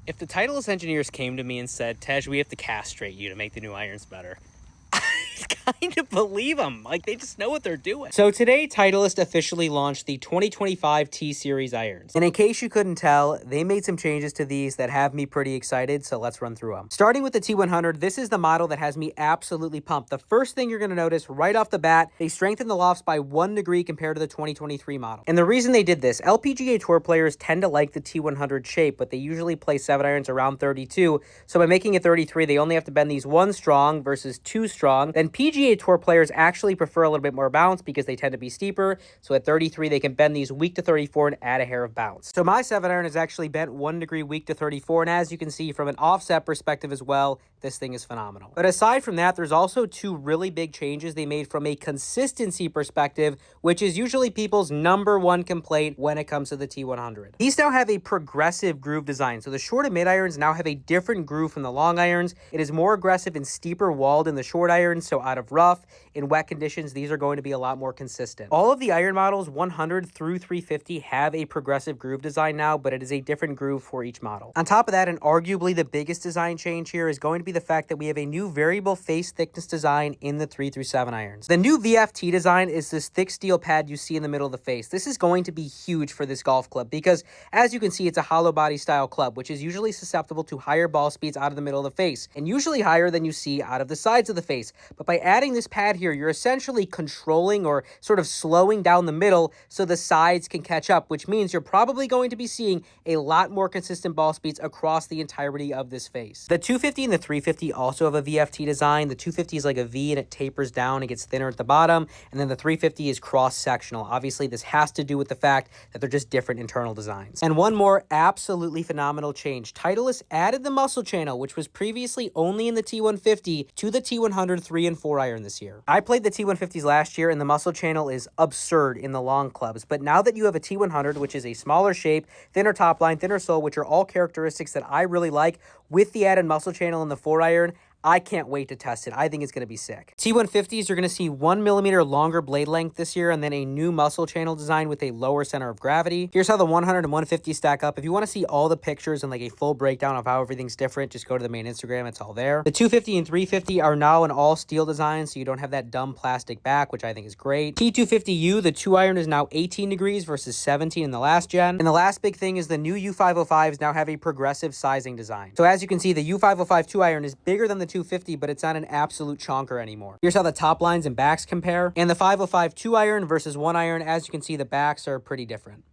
If the Titleist engineers came to me and said, Tej, we have to castrate you to make the new irons better, I kind of believe them. Like, they just know what they're doing. So today, Titleist officially launched the 2025 T-Series irons. And in case you couldn't tell, they made some changes to these that have me pretty excited, so let's run through them. Starting with the T100, this is the model that has me absolutely pumped. The first thing you're going to notice right off the bat, they strengthened the lofts by 1 degree compared to the 2023 model. And the reason they did this, LPGA Tour players tend to like the T100 shape, but they usually play 7 irons around 32, so by making it 33, they only have to bend these 1 strong versus 2 strong. Then PGA Tour players actually prefer a little bit more bounce because they tend to be steeper. So at 33, they can bend these weak to 34 and add a hair of bounce. So my 7 iron is actually bent 1 degree weak to 34. And as you can see from an offset perspective as well, this thing is phenomenal. But aside from that, there's also 2 really big changes they made from a consistency perspective, which is usually people's #1 complaint when it comes to the T100. These now have a progressive groove design. So the short and mid irons now have a different groove from the long irons. It is more aggressive and steeper walled in the short irons. So out of rough, in wet conditions, these are going to be a lot more consistent. All of the iron models 100 through 350 have a progressive groove design now, but it is a different groove for each model. On top of that, and arguably the biggest design change here is going to be the fact that we have a new variable face thickness design in the 3 through 7 irons. The new VFT design is this thick steel pad you see in the middle of the face. This is going to be huge for this golf club because, as you can see, it's a hollow body style club, which is usually susceptible to higher ball speeds out of the middle of the face, and usually higher than you see out of the sides of the face. But by adding this pad here, you're essentially controlling or sort of slowing down the middle so the sides can catch up, which means you're probably going to be seeing a lot more consistent ball speeds across the entirety of this face. The 250 and the 350 also have a VFT design. The 250 is like a V and it tapers down and gets thinner at the bottom, and then the 350 is cross-sectional. Obviously, this has to do with the fact that they're just different internal designs. And one more absolutely phenomenal change. Titleist added the muscle channel, which was previously only in the T150, to the T100 3 and 4 iron this year. I played the T150s last year, and the muscle channel is absurd in the long clubs. But now that you have a T100, which is a smaller shape, thinner top line, thinner sole, which are all characteristics that I really like, with the added muscle channel in the 4 iron, I can't wait to test it. I think it's going to be sick. T150s, you're going to see 1 millimeter longer blade length this year, and then a new muscle channel design with a lower center of gravity. Here's how the 100 and 150 stack up. If you want to see all the pictures and like a full breakdown of how everything's different, just go to the main Instagram. It's all there. The 250 and 350 are now an all steel design, so you don't have that dumb plastic back, which I think is great. T250U, the 2 iron is now 18 degrees versus 17 in the last gen. And the last big thing is the new U505s now have a progressive sizing design. So as you can see, the U505 2 iron is bigger than the 250, but it's not an absolute chonker anymore. Here's how the top lines and backs compare. And the 505 2 iron versus 1 iron, as you can see, the backs are pretty different.